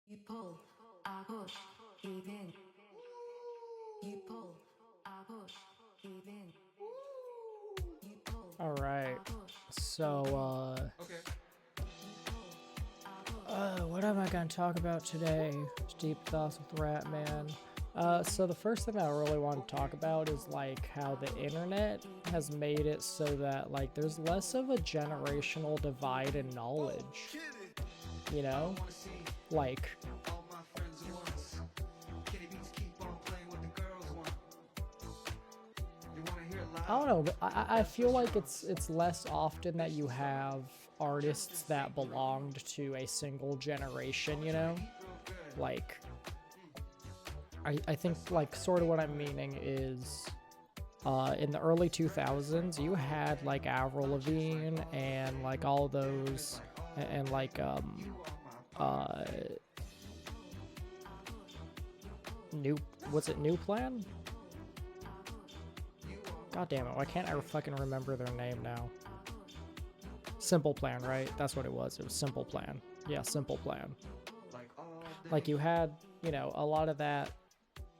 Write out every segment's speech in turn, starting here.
You pull, I push, give in. You pull, I push, give in. You pull, All right. I push. So, Okay. what am I going to talk about today? Deep thoughts with Rattman. So the first thing I really want to talk about is like how the internet has made it so that like there's less of a generational divide in knowledge. You know, like I don't know, but I feel like it's less often that you have artists that belonged to a single generation, you know? Like, I think, like, sort of what I'm meaning is, in the early 2000s, you had, like, Avril Lavigne and, like, all those, and like, uh, was it New Plan? God damn it, why can't I fucking remember their name now? Simple Plan, right? That's what it was. It was Simple Plan. Yeah, Simple Plan. Like you had, you know, a lot of that.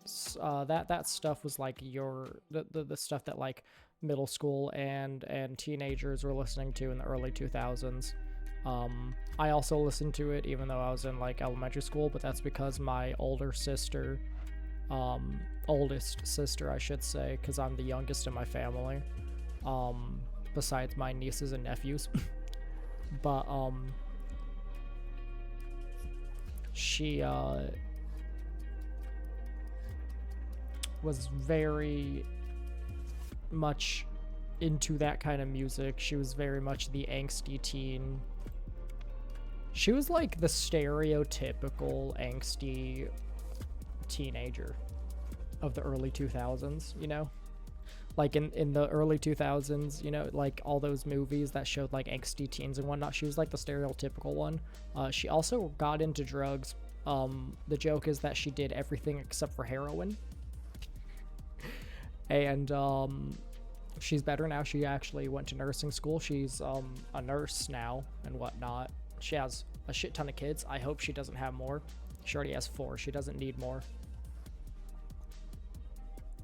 That stuff was like the stuff that like middle school and teenagers were listening to in the early 2000s. I also listened to it even though I was in like elementary school, but that's because my older sister, oldest sister, I should say, because I'm the youngest in my family, besides my nieces and nephews. But she was very much into that kind of music. She was very much the angsty teen. She was like the stereotypical angsty teenager of the early 2000s, you know? Like in the early 2000s, you know, like all those movies that showed like angsty teens and whatnot, she was like the stereotypical one. She also got into drugs. The joke is that she did everything except for heroin. And she's better now. She actually went to nursing school. She's a nurse now and whatnot. She has a shit ton of kids. I hope she doesn't have more. She already has 4. She doesn't need more.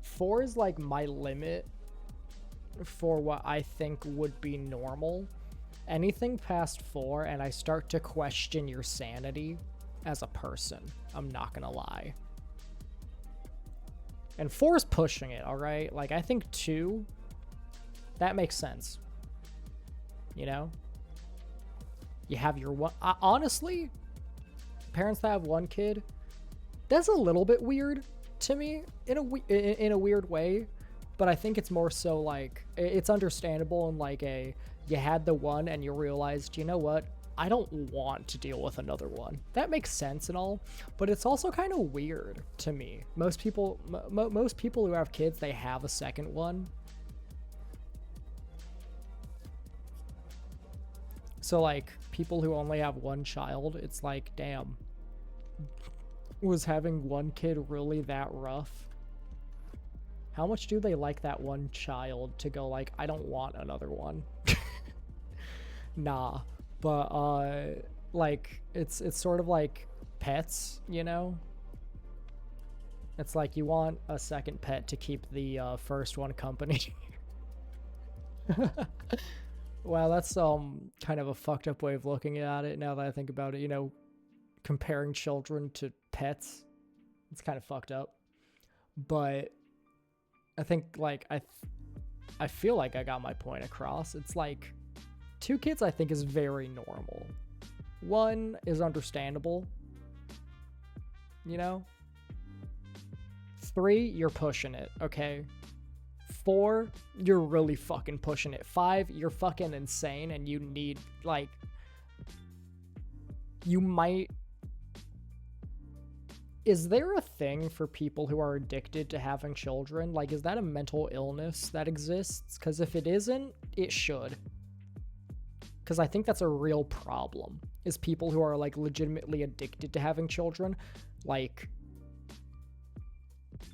4 is like my limit for what I think would be normal. Anything past 4 and I start to question your sanity as a person. I'm not gonna lie. And 4 is pushing it, alright? Like, I think 2, that makes sense. You know? You have your one... honestly, parents that have one kid, that's a little bit weird to me in a weird way, but I think it's more so like it's understandable and like you had the one and you realized, you know what, I don't want to deal with another one. That makes sense and all, but it's also kind of weird to me. Most people who have kids, they have a second one. So like people who only have one child, it's like, damn, was having one kid really that rough? How much do they like that one child to go like, I don't want another one? Nah, but like it's sort of like pets, you know? It's like you want a second pet to keep the first one company. Wow, that's kind of a fucked up way of looking at it now that I think about it, you know, comparing children to pets. It's kind of fucked up. But I think like I feel like I got my point across. It's like 2 kids I think is very normal. 1 is understandable. You know? 3, you're pushing it, okay? 4, you're really fucking pushing it. 5, you're fucking insane and you need like you might... Is there a thing for people who are addicted to having children? Like, is that a mental illness that exists? Because if it isn't, it should. Because I think that's a real problem, is people who are, like, legitimately addicted to having children. Like,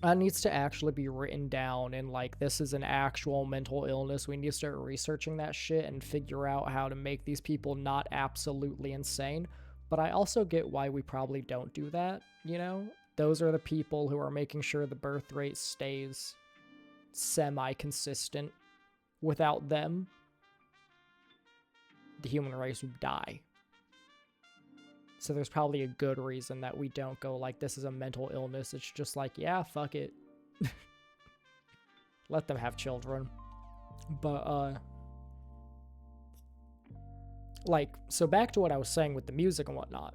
that needs to actually be written down, and, like, this is an actual mental illness. We need to start researching that shit and figure out how to make these people not absolutely insane. But I also get why we probably don't do that, you know? Those are the people who are making sure the birth rate stays semi-consistent. Without them, the human race would die. So there's probably a good reason that we don't go like, this is a mental illness. It's just like, yeah, fuck it. Let them have children. But, like, so back to what I was saying with the music and whatnot.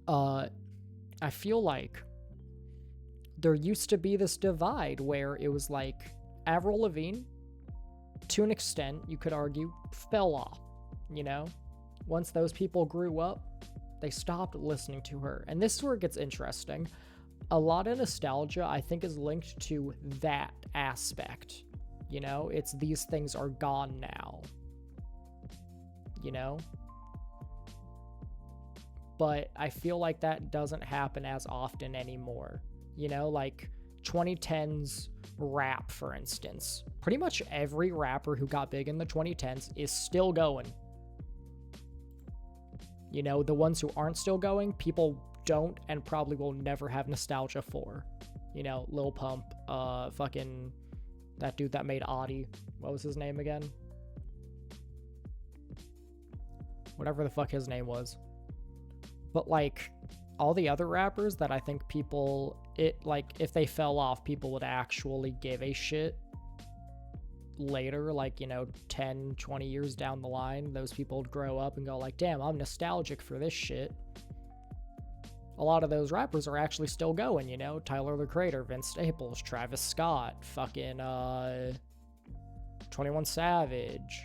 I feel like there used to be this divide where it was like Avril Lavigne, to an extent, you could argue, fell off, you know? Once those people grew up, they stopped listening to her. And this is where it gets interesting. A lot of nostalgia, I think, is linked to that aspect. You know, it's these things are gone now. You know? But I feel like that doesn't happen as often anymore. You know, like 2010s rap, for instance. Pretty much every rapper who got big in the 2010s is still going. You know, the ones who aren't still going, people don't and probably will never have nostalgia for. You know, Lil Pump, fucking that dude that made Audi. What was his name again? Whatever the fuck his name was. But like all the other rappers that I think people, if they fell off, people would actually give a shit later, like, you know, 10, 20 years down the line, those people would grow up and go like, damn, I'm nostalgic for this shit. A lot of those rappers are actually still going, you know, Tyler the Creator, Vince Staples, Travis Scott, fucking 21 Savage,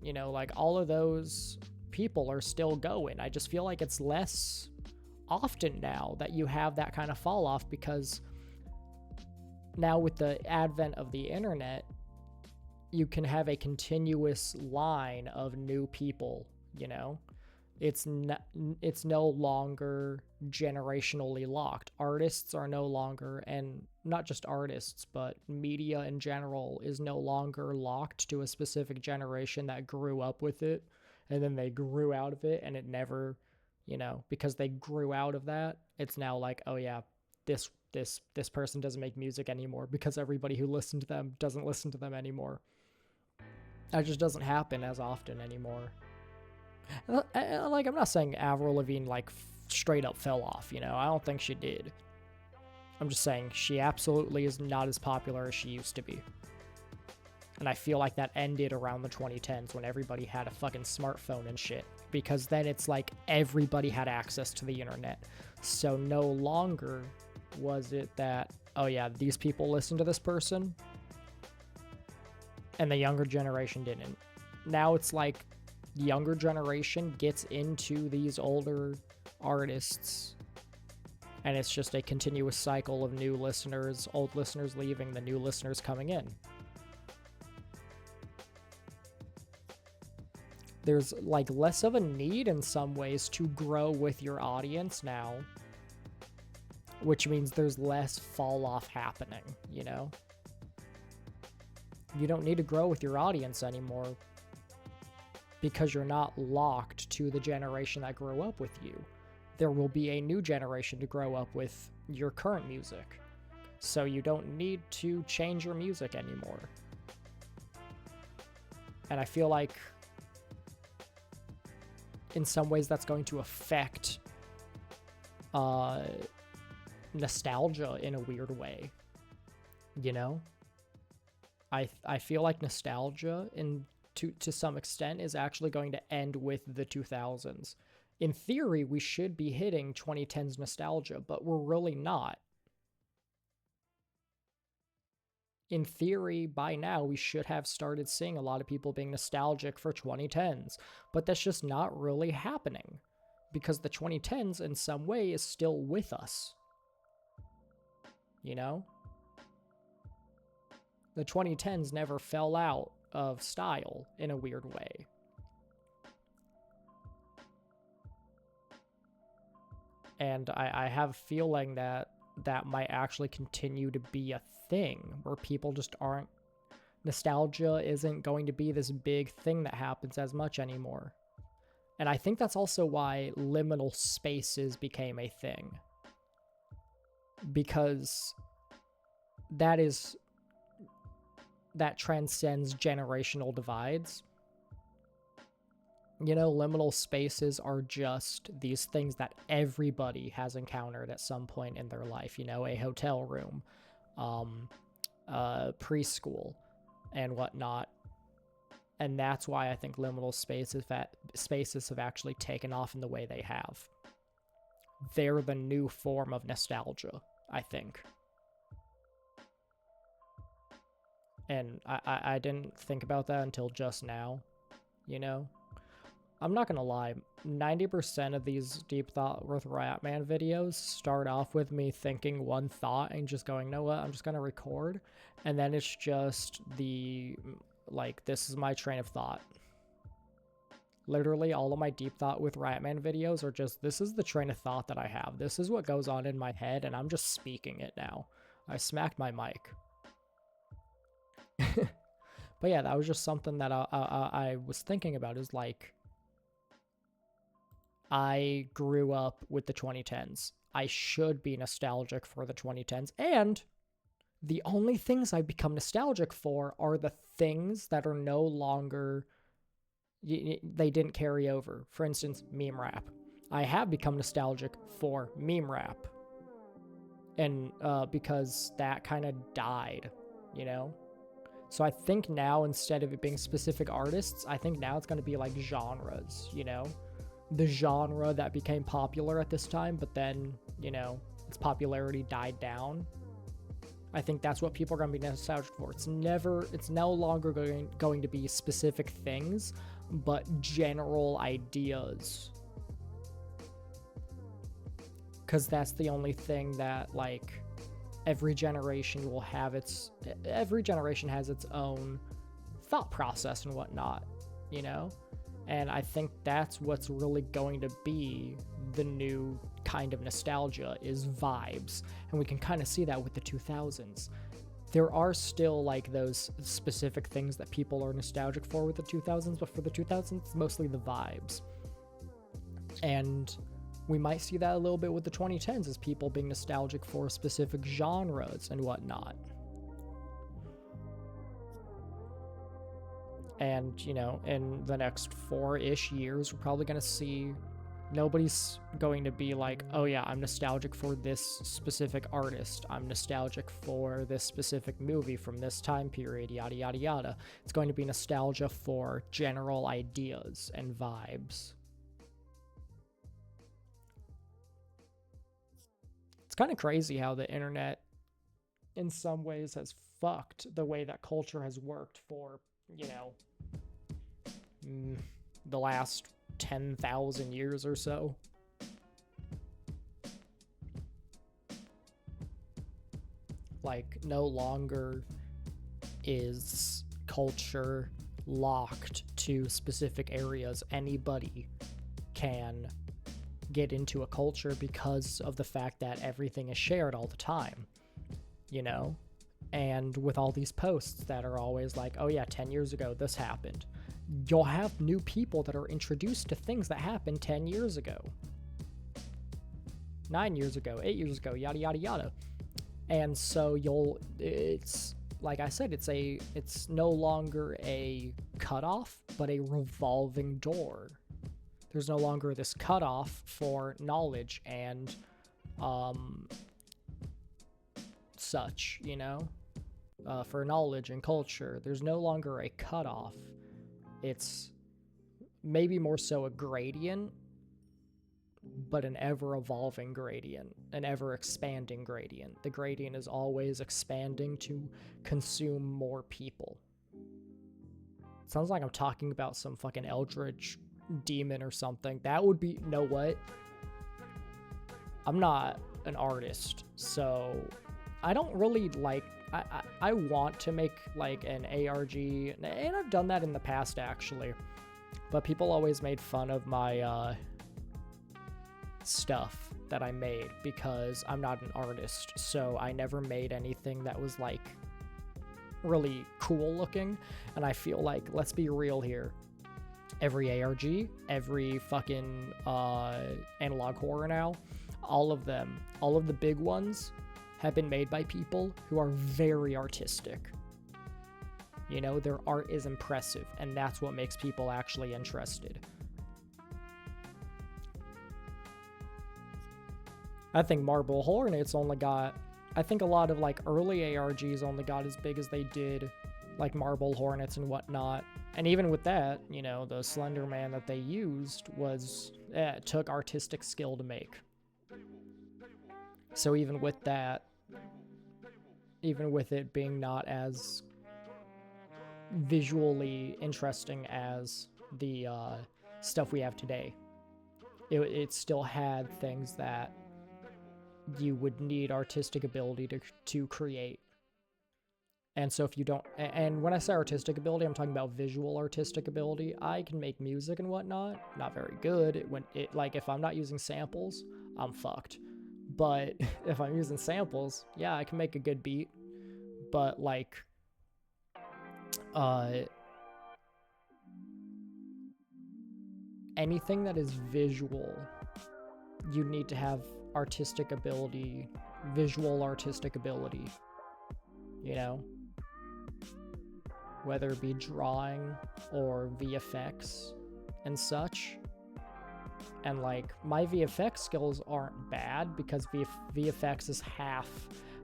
you know, like all of those people are still going. I just feel like it's less often now that you have that kind of fall off, because now with the advent of the internet, you can have a continuous line of new people, you know? It's no longer generationally locked. Artists are no longer, and not just artists, but media in general is no longer locked to a specific generation that grew up with it, and then they grew out of it, and it never, you know, because they grew out of that, it's now like, oh yeah, this person doesn't make music anymore because everybody who listened to them doesn't listen to them anymore. That just doesn't happen as often anymore. Like, I'm not saying Avril Lavigne, like, straight up fell off, you know? I don't think she did. I'm just saying she absolutely is not as popular as she used to be. And I feel like that ended around the 2010s when everybody had a fucking smartphone and shit. Because then it's like everybody had access to the internet. So no longer was it that, oh yeah, these people listen to this person and the younger generation didn't. Now it's like the younger generation gets into these older artists, and it's just a continuous cycle of new listeners, old listeners leaving, the new listeners coming in. There's like less of a need in some ways to grow with your audience now, which means there's less fall off happening, you know? You don't need to grow with your audience anymore because you're not locked to the generation that grew up with you. There will be a new generation to grow up with your current music. So you don't need to change your music anymore. And I feel like in some ways that's going to affect nostalgia in a weird way. You know? I feel like nostalgia to some extent is actually going to end with the 2000s. In theory, we should be hitting 2010s nostalgia, but we're really not. In theory, by now, we should have started seeing a lot of people being nostalgic for 2010s, but that's just not really happening, because the 2010s in some way is still with us. You know? The 2010s never fell out of style in a weird way. And I have a feeling that that might actually continue to be a thing, where people just aren't... Nostalgia isn't going to be this big thing that happens as much anymore. And I think that's also why liminal spaces became a thing. Because that transcends generational divides. You know, liminal spaces are just these things that everybody has encountered at some point in their life. You know, a hotel room, preschool, and whatnot. And that's why I think liminal spaces have actually taken off in the way they have. They're the new form of nostalgia, I think. And I didn't think about that until just now, you know? I'm not gonna lie, 90% of these Deep Thought with Rattman videos start off with me thinking one thought and just going, you know what, I'm just gonna record. And then it's just this is my train of thought. Literally, all of my Deep Thought with Rattman videos are just, this is the train of thought that I have. This is what goes on in my head, and I'm just speaking it now. I smacked my mic. But yeah, that was just something that I was thinking about, is like, I grew up with the 2010s. I should be nostalgic for the 2010s, and the only things I become nostalgic for are the things that are no longer, they didn't carry over. For instance, meme rap. I have become nostalgic for meme rap. And because that kind of died, you know? So I think now, instead of it being specific artists, I think now it's going to be like genres, you know? The genre that became popular at this time, but then, you know, its popularity died down. I think that's what people are going to be nostalgic for. It's no longer going to be specific things, but general ideas. Because that's the only thing that, like, every generation has its own thought process and whatnot, you know? And I think that's what's really going to be the new kind of nostalgia, is vibes. And we can kind of see that with the 2000s. There are still, like, those specific things that people are nostalgic for with the 2000s, but for the 2000s, it's mostly the vibes. And we might see that a little bit with the 2010s, as people being nostalgic for specific genres and whatnot. And, you know, in the next 4-ish years, we're probably going to see, nobody's going to be like, oh yeah, I'm nostalgic for this specific artist. I'm nostalgic for this specific movie from this time period, yada, yada, yada. It's going to be nostalgia for general ideas and vibes. It's kind of crazy how the internet, in some ways, has fucked the way that culture has worked for, you know, the last 10,000 years or so. Like, no longer is culture locked to specific areas. Anybody can get into a culture because of the fact that everything is shared all the time, you know? And with all these posts that are always like, oh yeah, 10 years ago this happened, you'll have new people that are introduced to things that happened 10 years ago, 9 years ago, 8 years ago, yada, yada, yada. And so it's, like I said, it's no longer a cutoff, but a revolving door. There's no longer this cutoff for knowledge and such, you know, for knowledge and culture. There's no longer a cutoff. It's maybe more so a gradient, but an ever-evolving gradient, an ever-expanding gradient. The gradient is always expanding to consume more people. Sounds like I'm talking about some fucking eldritch demon or something. That would be, you know what? I'm not an artist, so I don't really like, I want to make like an ARG, and I've done that in the past actually, but people always made fun of my stuff that I made because I'm not an artist, so I never made anything that was like really cool looking. And I feel like, let's be real here, every ARG, every fucking analog horror now, all of them, all of the big ones have been made by people who are very artistic. You know, their art is impressive, and that's what makes people actually interested. I think Marble Hornets only got, I think a lot of like early ARGs only got as big as they did, like Marble Hornets and whatnot. And even with that, you know, the Slender Man that they used was, it took artistic skill to make. So even with that, even with it being not as visually interesting as the stuff we have today, it still had things that you would need artistic ability to create. And so if you don't, and when I say artistic ability, I'm talking about visual artistic ability. I can make music and whatnot, not very good. Like if I'm not using samples, I'm fucked. But if I'm using samples, yeah, I can make a good beat. But like, anything that is visual, you need to have artistic ability, visual artistic ability, you know? Whether it be drawing or VFX and such. And like, my VFX skills aren't bad because VFX is half,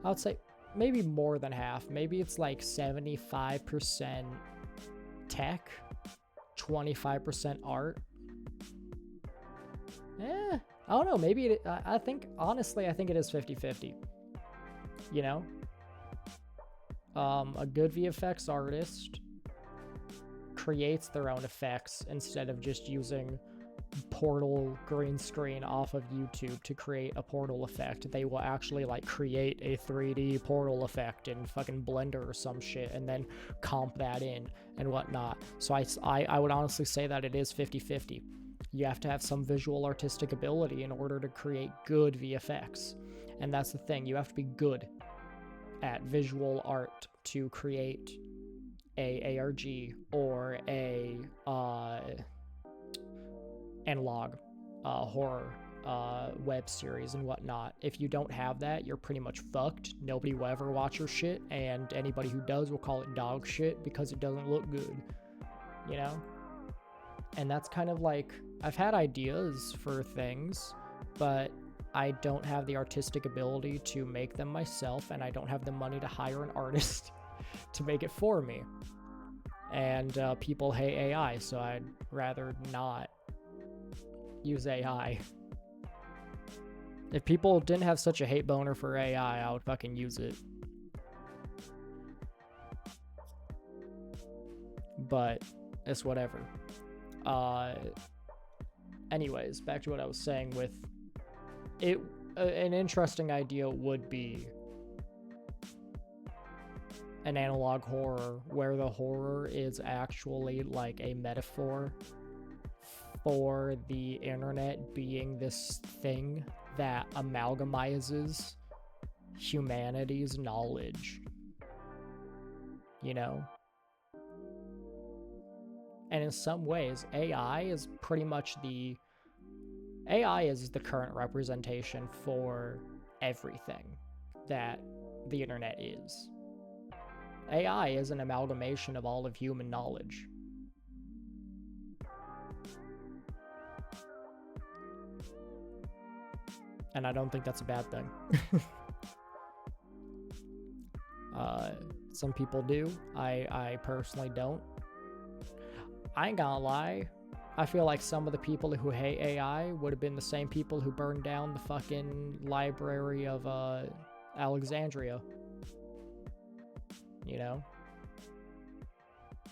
I would say maybe more than half. Maybe it's like 75% tech, 25% art. I don't know, maybe I think, honestly, I think it is 50-50, you know? A good VFX artist creates their own effects instead of just using Portal green screen off of YouTube to create a Portal effect. They will actually like create a 3D Portal effect in fucking Blender or some shit and then comp that in and whatnot. So I would honestly say that it is 50-50. You have to have some visual artistic ability in order to create good VFX. And that's the thing, you have to be good at visual art to create a ARG or a analog horror web series and whatnot. If you don't have that, you're pretty much fucked. Nobody will ever watch your shit, and anybody who does will call it dog shit because it doesn't look good, you know? And that's kind of like, I've had ideas for things, but I don't have the artistic ability to make them myself, and I don't have the money to hire an artist to make it for me. And people hate AI, so I'd rather not use AI. If people didn't have such a hate boner for AI, I would fucking use it. But it's whatever. Anyways, back to what I was saying with it. An interesting idea would be an analog horror where the horror is actually like a metaphor for the internet being this thing that amalgamizes humanity's knowledge, you know? And in some ways, AI is the current representation for everything that the internet is. AI is an amalgamation of all of human knowledge. And I don't think that's a bad thing. Some people do. I personally don't. I ain't gonna lie. I feel like some of the people who hate AI would have been the same people who burned down the fucking library of Alexandria. You know?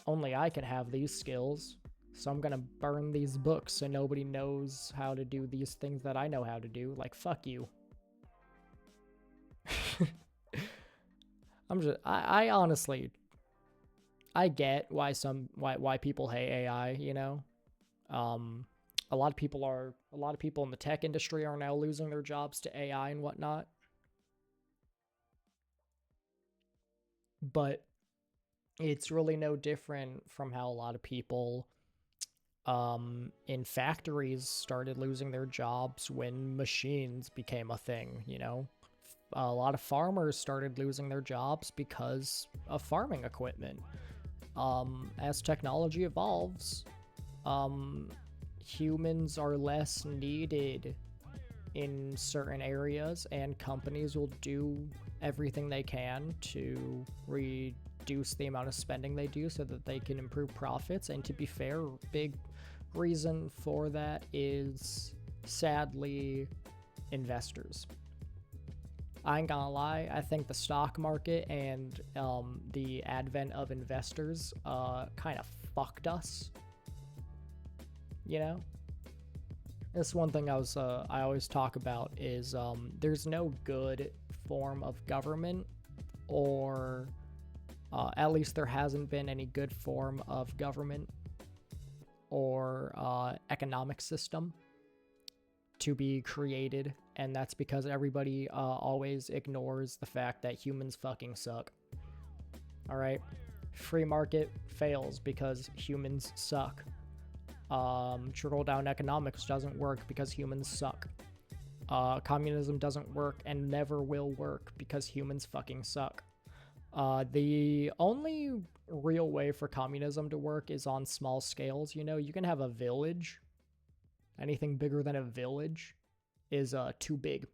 Only I can have these skills. So I'm gonna burn these books so nobody knows how to do these things that I know how to do. Like, fuck you. I honestly, I get why people hate AI, you know? A lot of people in the tech industry are now losing their jobs to AI and whatnot. But it's really no different from how a lot of people in factories started losing their jobs when machines became a thing, you know? A lot of farmers started losing their jobs because of farming equipment. As technology evolves, humans are less needed in certain areas, and companies will do everything they can to reduce the amount of spending they do so that they can improve profits. And to be fair, big reason for that is sadly investors. I ain't gonna lie, I think the stock market and the advent of investors kind of fucked us. You know? That's one thing I always talk about is there's no good form of government, or at least there hasn't been any good form of government or economic system to be created, and that's because everybody always ignores the fact that humans fucking suck. Alright? Free market fails because humans suck. Trickle-down economics doesn't work because humans suck. Communism doesn't work and never will work because humans fucking suck. The only real way for communism to work is on small scales. You know, you can have a village. Anything bigger than a village is too big.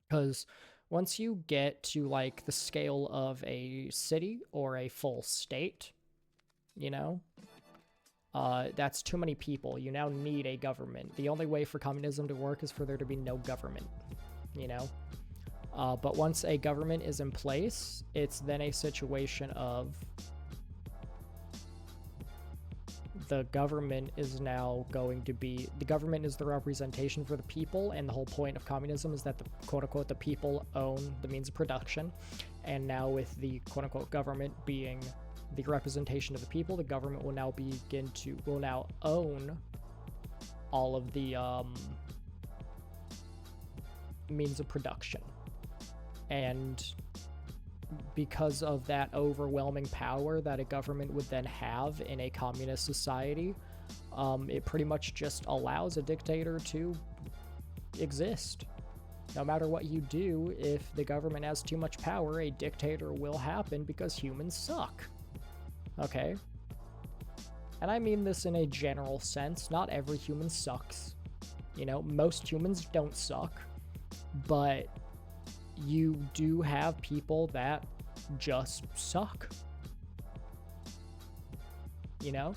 Because once you get to, like, the scale of a city or a full state, you know, that's too many people. You now need a government. The only way for communism to work is for there to be no government, you know? But once a government is in place, it's then a situation of the government is now going to be, the government is the representation for the people, and the whole point of communism is that the quote-unquote the people own the means of production. And now with the quote-unquote government being the representation of the people, the government will now own all of the means of production. And because of that overwhelming power that a government would then have in a communist society, it pretty much just allows a dictator to exist. No matter what you do, if the government has too much power, a dictator will happen because humans suck. Okay? And I mean this in a general sense. Not every human sucks. You know, most humans don't suck. But you do have people that just suck. You know?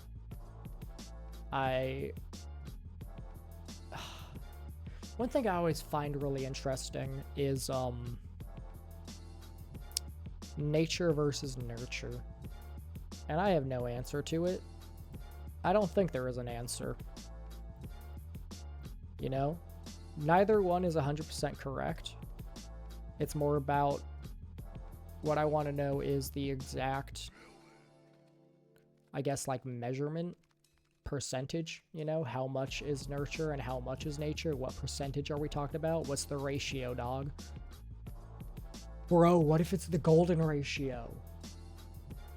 One thing I always find really interesting is nature versus nurture. And I have no answer to it. I don't think there is an answer. You know? Neither one is 100% correct. It's more about what I want to know is the exact, I guess, like, measurement percentage, you know? How much is nurture and how much is nature? What percentage are we talking about? What's the ratio, dog? Bro, what if it's the golden ratio?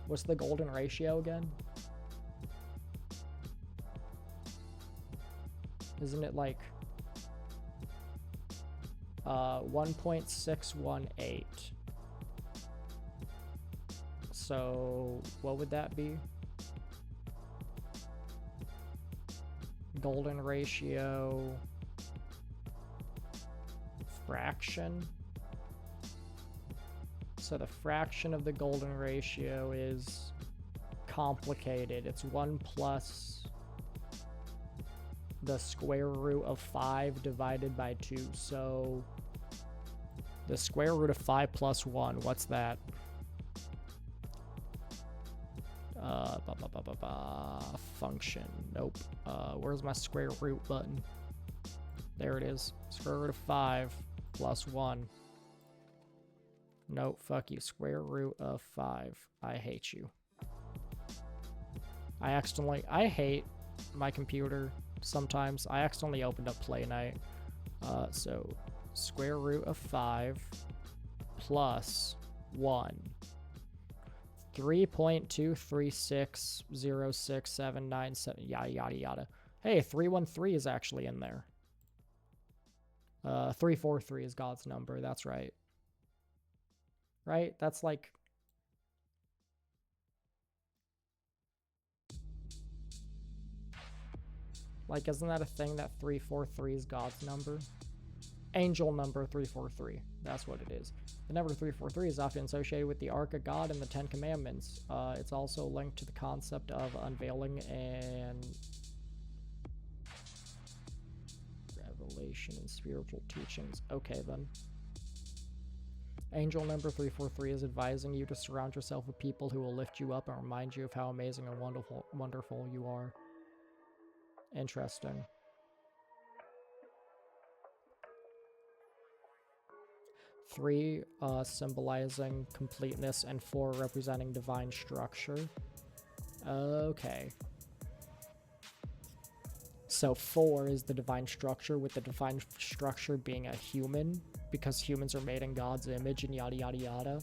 What's the golden ratio again? Isn't it like 1.618? So what would that be? Golden ratio fraction. So the fraction of the golden ratio is complicated. It's 1 plus the square root of 5 divided by 2. So the square root of 5 plus 1, what's that? Function. Nope. Where's my square root button? There it is. Square root of 5 plus 1. Nope, fuck you. Square root of 5. I hate you. I hate my computer sometimes. I accidentally opened up Play Night. So square root of 5 plus 1. 3.2360679, yada yada yada. Hey, 313 is actually in there. 343 is God's number, that's right. Right? That's like... Like, isn't that a thing that 343 is God's number? Angel number 343. That's what it is. The number 343 is often associated with the Ark of God and the Ten Commandments. It's also linked to the concept of unveiling and revelation and spiritual teachings. Okay, then. Angel number 343 is advising you to surround yourself with people who will lift you up and remind you of how amazing and wonderful you are. Interesting. 3 symbolizing completeness, and 4 representing divine structure. Okay. So 4 is the divine structure, with the divine structure being a human, because humans are made in God's image and yada yada yada.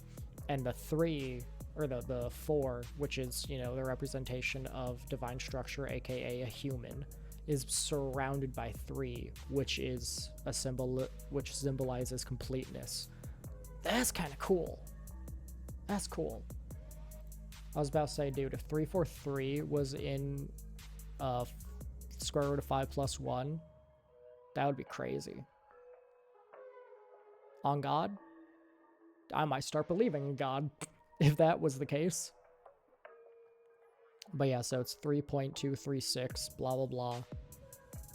And the 3, or the 4, which is, you know, the representation of divine structure, aka a human, is surrounded by 3, which is a symbol which symbolizes completeness. That's kind of cool. That's cool. I was about to say, dude, if 343 was in square root of 5 plus 1, that would be crazy. On God, I might start believing in God if that was the case. But yeah, so it's 3.236, blah, blah, blah.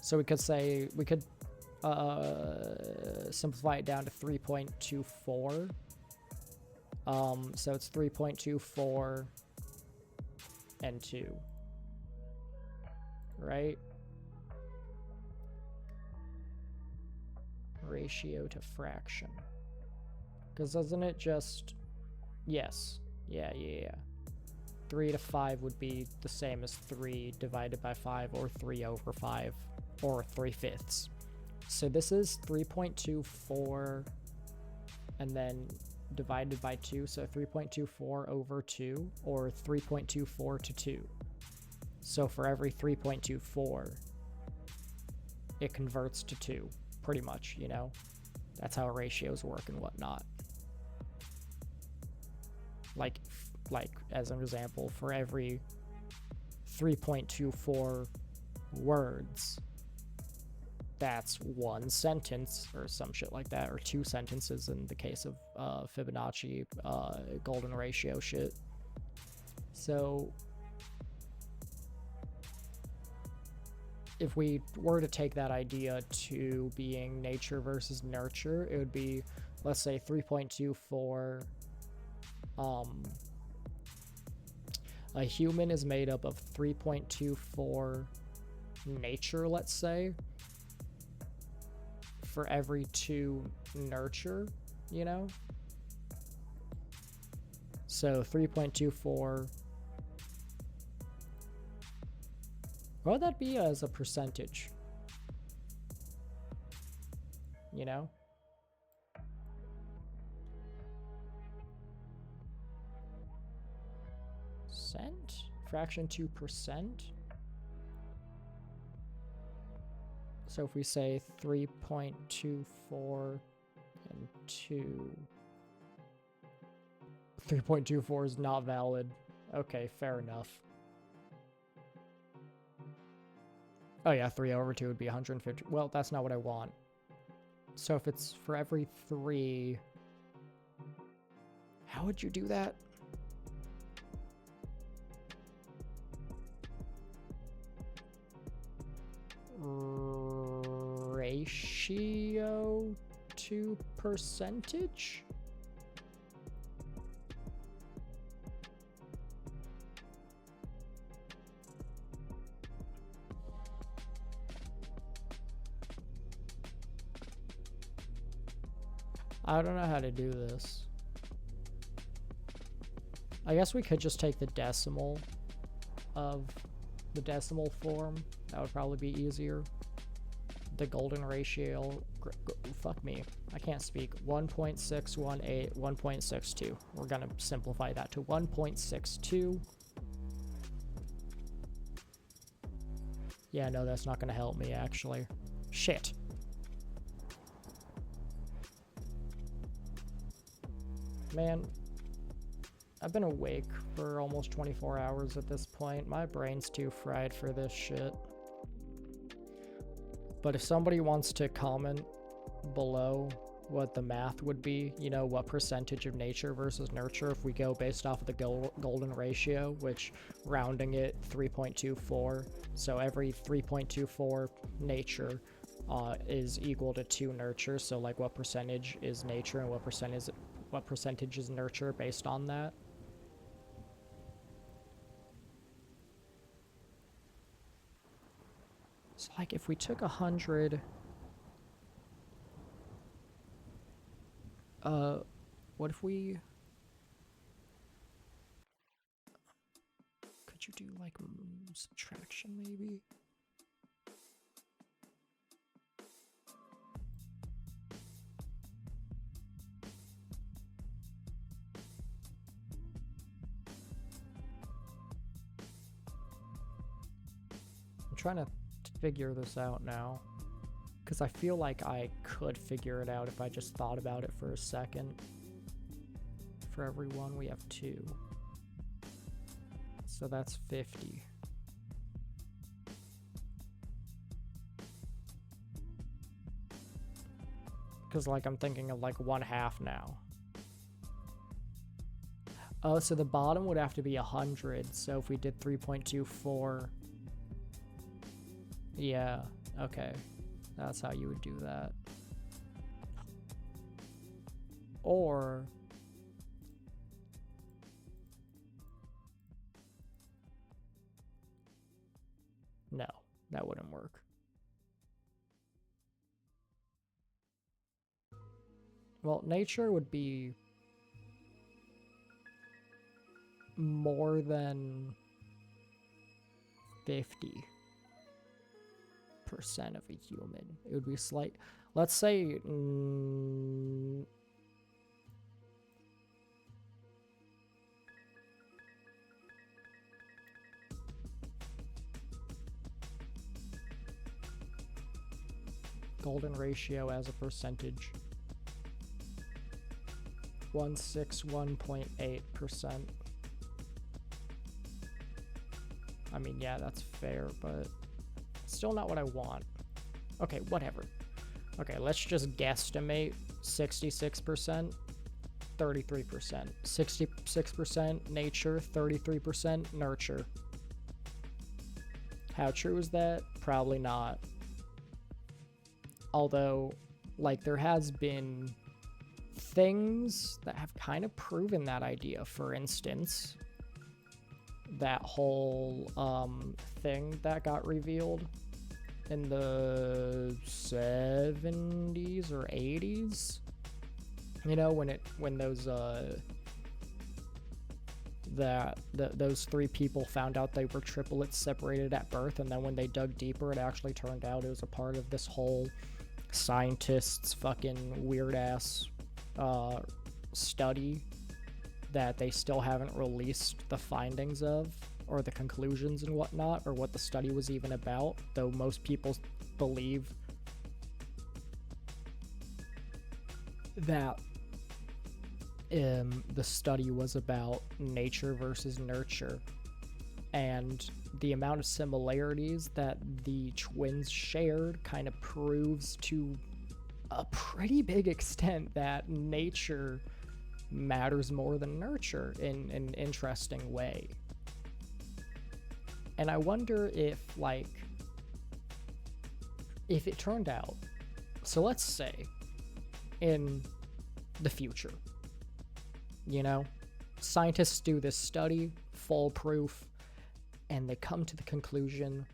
So we could say, we could simplify it down to 3.24. So it's 3.24 and 2. Right? Ratio to fraction. Because doesn't it just... Yes. Yeah. 3 to 5 would be the same as 3 divided by 5, or 3 over 5, or 3/5. So this is 3.24 and then divided by 2, so 3.24 over 2, or 3.24 to 2. So for every 3.24, it converts to 2, pretty much, you know? That's how ratios work and whatnot. Like as an example, for every 3.24 words, that's 1 sentence or some shit like that, or 2 sentences in the case of Fibonacci golden ratio shit. So if we were to take that idea to being nature versus nurture, it would be, let's say, 3.24. A human is made up of 3.24 nature, let's say, for every 2 nurture, you know? So 3.24, what would that be as a percentage? You know? Cent? Fraction to percent? So if we say 3.24 and 2... 3.24 is not valid. Okay, fair enough. Oh yeah, 3 over 2 would be 150. Well, that's not what I want. So if it's for every 3... How would you do that? Ratio to percentage? I don't know how to do this. I guess we could just take the decimal of the decimal form. That would probably be easier. the golden ratio, fuck me, I can't speak, 1.618, 1.62. We're gonna simplify that to 1.62. Yeah, no, that's not gonna help me, actually. Shit. Man, I've been awake for almost 24 hours at this point. My brain's too fried for this shit. But if somebody wants to comment below what the math would be, you know, what percentage of nature versus nurture if we go based off of the golden ratio, which rounding it 3.24, so every 3.24 nature is equal to 2 nurture, so like what percentage is nature and what percentage is nurture based on that. So like if we took 100, what if we, could you do like subtraction maybe? I'm trying to figure this out now, because I feel like I could figure it out if I just thought about it for a second. For every one, we have 2. So that's 50. Because like I'm thinking of like 1/2 now. Oh, so the bottom would have to be 100. So if we did 3.24, yeah, okay. That's how you would do that. Or no, that wouldn't work. Well, nature would be more than 50% of a human. It would be slight. Let's say golden ratio as a percentage. 161.8%. I mean, yeah, that's fair, but still not what I want. Okay, whatever. Okay, let's just guesstimate 66%, 33%. 66% nature, 33% nurture. How true is that? Probably not. Although, like, there has been things that have kind of proven that idea. For instance, that whole thing that got revealed in the 70s or 80s, you know, when those those 3 people found out they were triplets separated at birth, and then when they dug deeper, it actually turned out it was a part of this whole scientists' fucking weird ass study that they still haven't released the findings of, or the conclusions and whatnot, or what the study was even about, though most people believe that the study was about nature versus nurture, and the amount of similarities that the twins shared kind of proves to a pretty big extent that nature matters more than nurture in an interesting way. And I wonder if, like, if it turned out, so let's say in the future, you know, scientists do this study, foolproof, and they come to the conclusion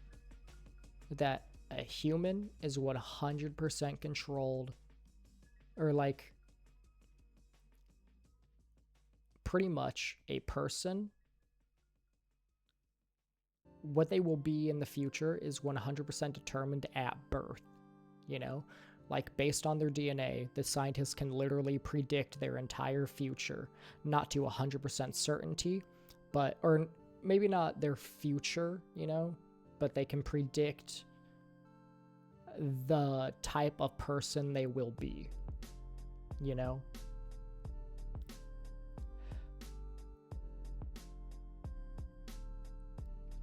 that a human is 100% controlled, or like pretty much a person, what they will be in the future is 100% determined at birth. you know? Like, based on their DNA, the scientists can literally predict their entire future, not to 100% certainty, but, or maybe not their future, you know, but they can predict the type of person they will be, you know?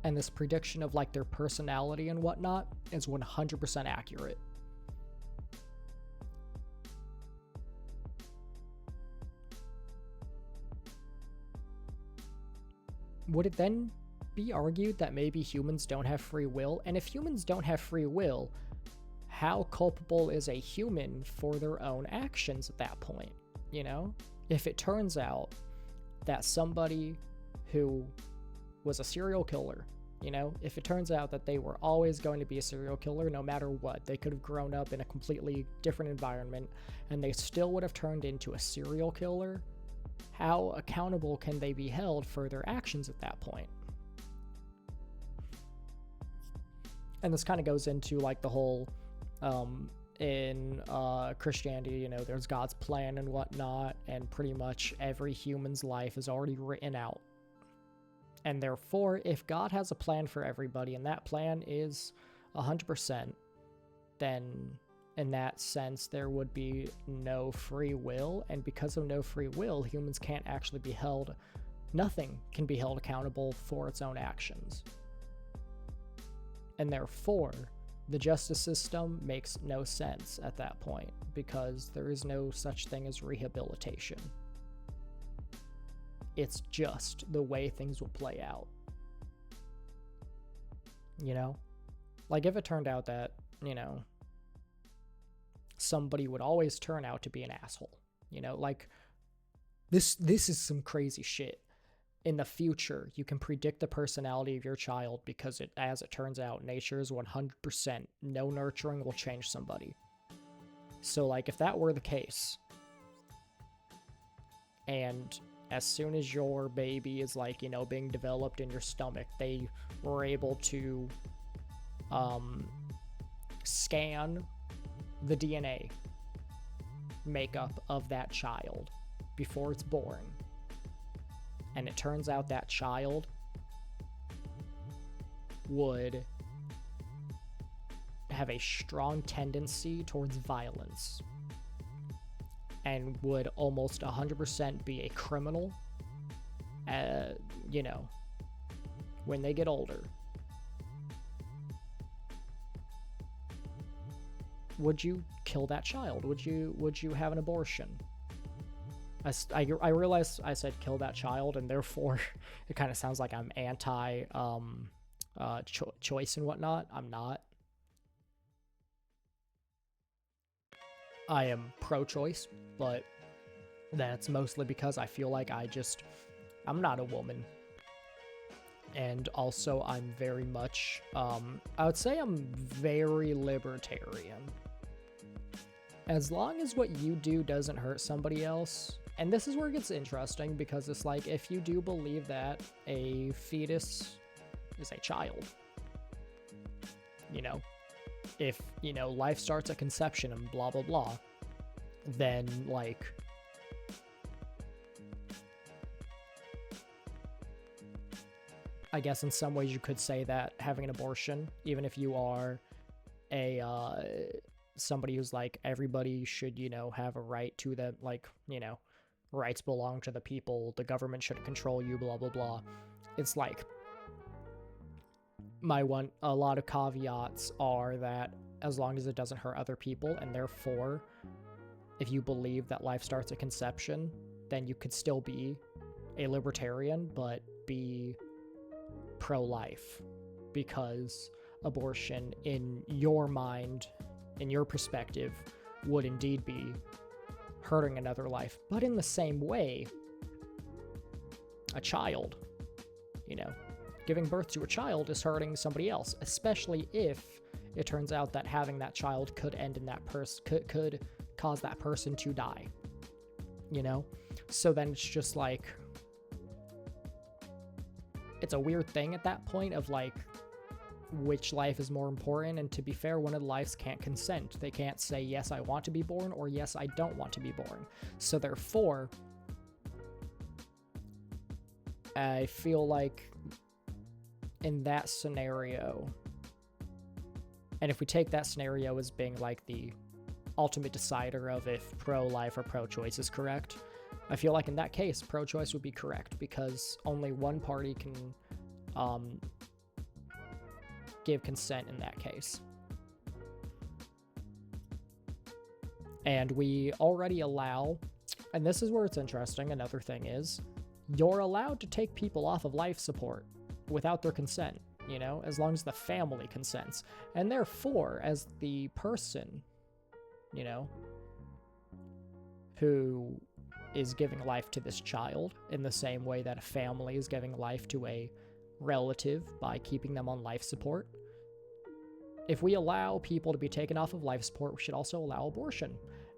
And this prediction of like their personality and whatnot is 100% accurate. Would it then be argued that maybe humans don't have free will? And if humans don't have free will, how culpable is a human for their own actions at that point? You know, if it turns out that somebody who was a serial killer, you know, if it turns out that they were always going to be a serial killer no matter what, they could have grown up in a completely different environment and they still would have turned into a serial killer, how accountable can they be held for their actions at that point? And this kind of goes into like the whole in Christianity, you know, there's God's plan and whatnot, and pretty much every human's life is already written out. And therefore, if God has a plan for everybody and that plan is 100%, then in that sense, there would be no free will. And because of no free will, humans can't actually be held, nothing can be held accountable for its own actions. And therefore, the justice system makes no sense at that point because there is no such thing as rehabilitation. It's just the way things will play out. You know? Like if it turned out that, you know, somebody would always turn out to be an asshole, you know, like this is some crazy shit. In the future, you can predict the personality of your child because as it turns out, nature is 100%. No nurturing will change somebody. So like if that were the case, and as soon as your baby is like, you know, being developed in your stomach, they were able to scan the DNA makeup of that child before it's born. And it turns out that child would have a strong tendency towards violence and would almost 100% be a criminal, you know, when they get older. Would you kill that child? Would you have an abortion? I realize I said kill that child, and therefore it kind of sounds like I'm anti choice and whatnot. I'm not. I am pro-choice, but that's mostly because I feel like I'm not a woman. And also I'm very much, I would say I'm very libertarian. As long as what you do doesn't hurt somebody else. And this is where it gets interesting, because it's like, if you do believe that a fetus is a child, you know, if, you know, life starts at conception and blah, blah, blah, then, like, I guess in some ways you could say that having an abortion, even if you are somebody who's like, everybody should, you know, have a right to them, like, you know, rights belong to the people, the government shouldn't control you, blah, blah, blah. It's like, a lot of caveats are that as long as it doesn't hurt other people, and therefore, if you believe that life starts at conception, then you could still be a libertarian, but be pro-life, because abortion, in your mind, in your perspective, would indeed be hurting another life. But in the same way, a child, you know, giving birth to a child is hurting somebody else, especially if it turns out that having that child could end in that could cause that person to die, you know? So then it's just like, it's a weird thing at that point of like, which life is more important, and to be fair, one of the lives can't consent. They can't say, yes, I want to be born, or yes, I don't want to be born. So therefore, I feel like in that scenario, and if we take that scenario as being like the ultimate decider of if pro-life or pro-choice is correct, I feel like in that case, pro-choice would be correct, because only one party can give consent in that case. And we already allow, and this is where it's interesting, another thing is, you're allowed to take people off of life support without their consent, you know, as long as the family consents. And therefore, as the person, you know, who is giving life to this child in the same way that a family is giving life to a relative by keeping them on life support, if we allow people to be taken off of life support, we should also allow abortion.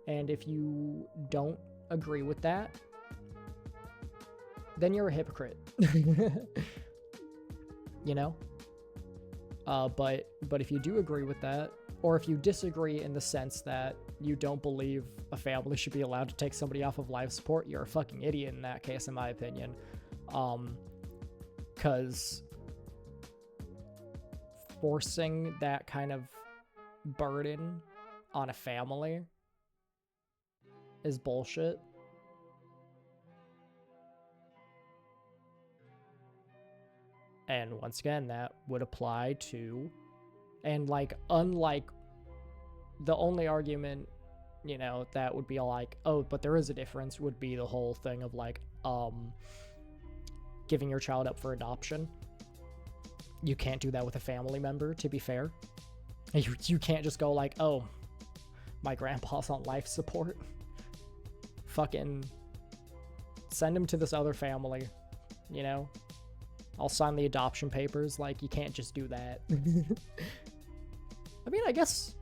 And if you don't agree with that, then you're a hypocrite. You know? But if you do agree with that, or if you disagree in the sense that you don't believe a family should be allowed to take somebody off of life support, you're a fucking idiot in that case, in my opinion. Because forcing that kind of burden on a family is bullshit. And once again, that would apply to, and like, unlike the only argument, you know, that would be like, oh, but there is a difference, would be the whole thing of like, giving your child up for adoption. You can't do that with a family member, to be fair. You can't just go like, oh, my grandpa's on life support. Fucking send him to this other family, you know? I'll sign the adoption papers. Like, you can't just do that. I mean, I guess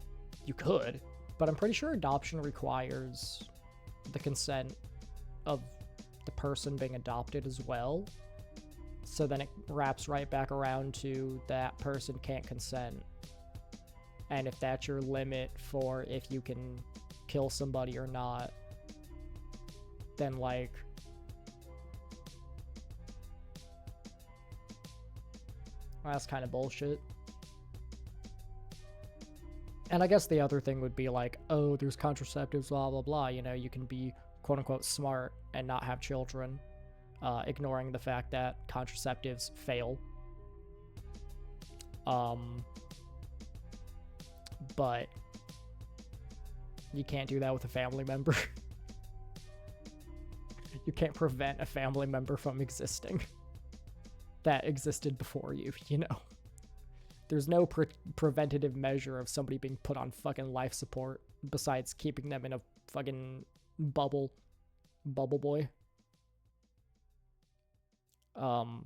you could, but I'm pretty sure adoption requires the consent of the person being adopted as well. So then it wraps right back around to that person can't consent. And if that's your limit for if you can kill somebody or not, then like, well, that's kind of bullshit. And I guess the other thing would be like, oh, there's contraceptives, blah, blah, blah. You know, you can be quote unquote smart and not have children, ignoring the fact that contraceptives fail. But you can't do that with a family member. You can't prevent a family member from existing that existed before you, you know? There's no preventative measure of somebody being put on fucking life support besides keeping them in a fucking bubble boy. But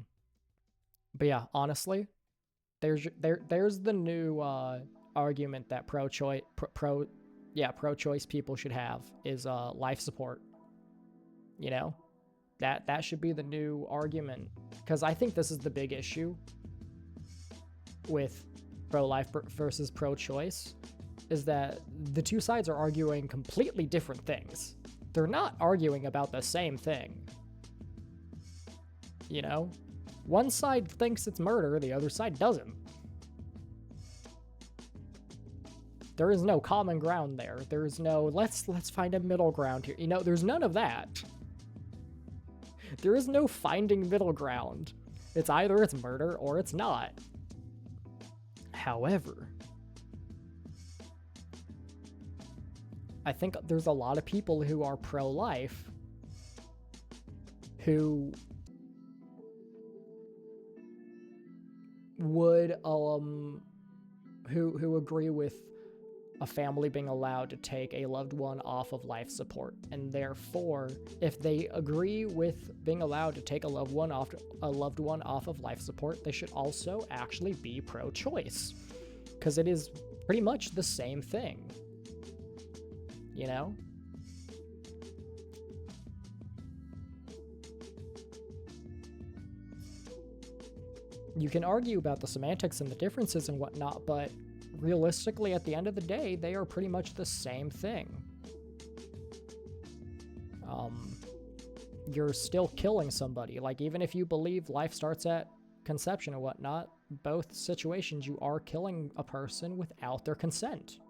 yeah, honestly, there's the new argument that pro-choice people should have is life support. You know, that should be the new argument, because I think this is the big issue with pro-life versus pro-choice, is that the two sides are arguing completely different things. They're not arguing about the same thing. You know, one side thinks it's murder, the other side doesn't. There is no common ground there. There is no let's find a middle ground here. You know, there's none of that. There is no finding middle ground. It's either it's murder or it's not. However, I think there's a lot of people who are pro-life who would who agree with a family being allowed to take a loved one off of life support, and therefore, if they agree with being allowed to take a loved one off of life support, they should also actually be pro-choice, because it is pretty much the same thing, you know? You can argue about the semantics and the differences and whatnot, but realistically, at the end of the day, they are pretty much the same thing. You're still killing somebody. Like, even if you believe life starts at conception and whatnot, both situations you are killing a person without their consent.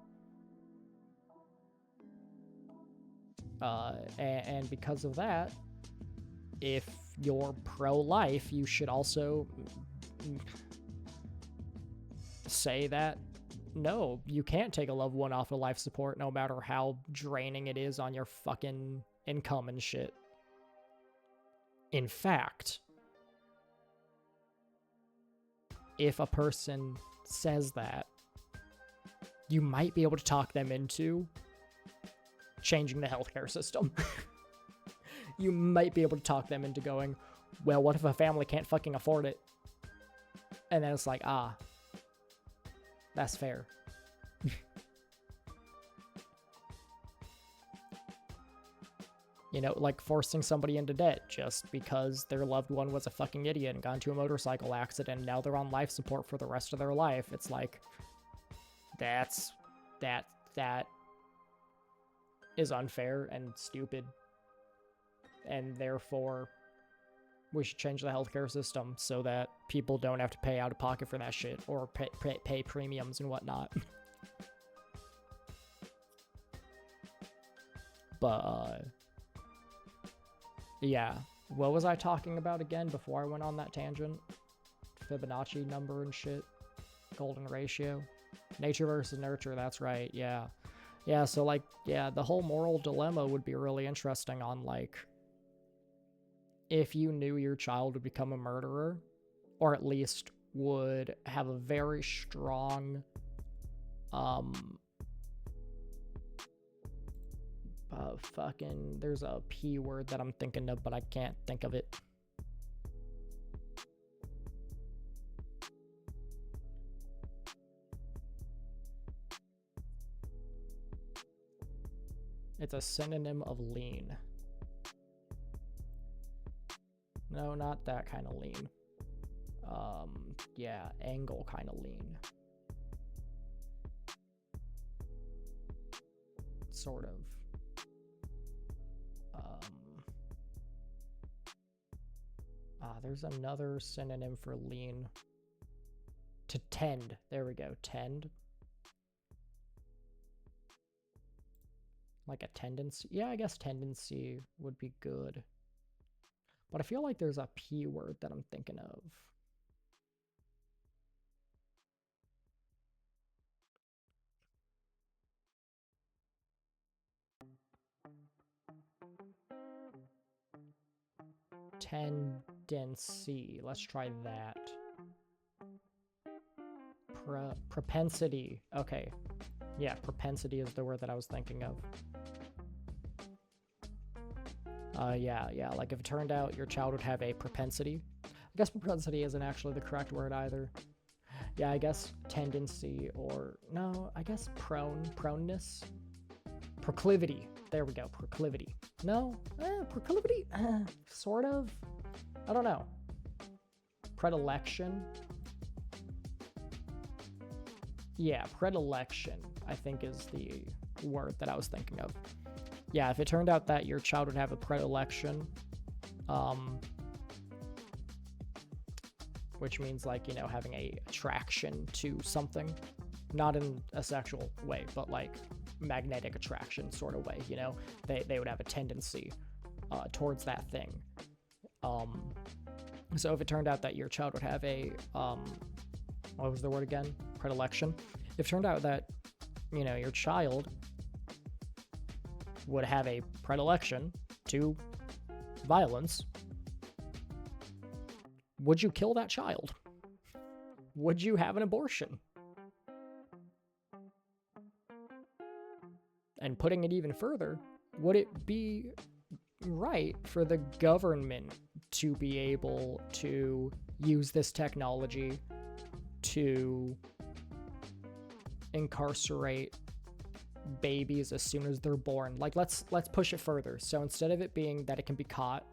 And because of that, if you're pro-life, you should also say that no, you can't take a loved one off of life support no matter how draining it is on your fucking income and shit. In fact, if a person says that, you might be able to talk them into changing the healthcare system. You might be able to talk them into going, well, what if a family can't fucking afford it? And then it's like, ah, that's fair. You know, like forcing somebody into debt just because their loved one was a fucking idiot and got into a motorcycle accident and now they're on life support for the rest of their life. It's like, that is unfair and stupid. And therefore, we should change the healthcare system so that people don't have to pay out of pocket for that shit or pay premiums and whatnot. But, yeah. What was I talking about again before I went on that tangent? Fibonacci number and shit. Golden ratio. Nature versus nurture, that's right, yeah. Yeah, so, like, yeah, the whole moral dilemma would be really interesting on, like, if you knew your child would become a murderer, or at least would have a very strong, there's a P word that I'm thinking of, but I can't think of it. It's a synonym of lean. No, not that kind of lean. Yeah, angle kind of lean. Sort of. There's another synonym for lean. To tend. There we go. Tend. Like a tendency. Yeah, I guess tendency would be good. But I feel like there's a P word that I'm thinking of. Tendency. Let's try that. Propensity. Okay. Yeah, propensity is the word that I was thinking of. Yeah, like if it turned out your child would have a propensity. I guess propensity isn't actually the correct word either. Yeah, I guess tendency or, no, I guess proneness? Proclivity. There we go, proclivity. No? Proclivity? Sort of? I don't know. Predilection? Yeah, predilection, I think is the word that I was thinking of. Yeah, if it turned out that your child would have a predilection, which means, like, you know, having a attraction to something, not in a sexual way, but like magnetic attraction sort of way, you know, they would have a tendency towards that thing. So if it turned out that your child would have a, what was the word again? Predilection. If it turned out that, you know, your child would have a predilection to violence, would you kill that child? Would you have an abortion? And putting it even further, would it be right for the government to be able to use this technology to incarcerate babies as soon as they're born? Like, let's push it further. So instead of it being that it can be caught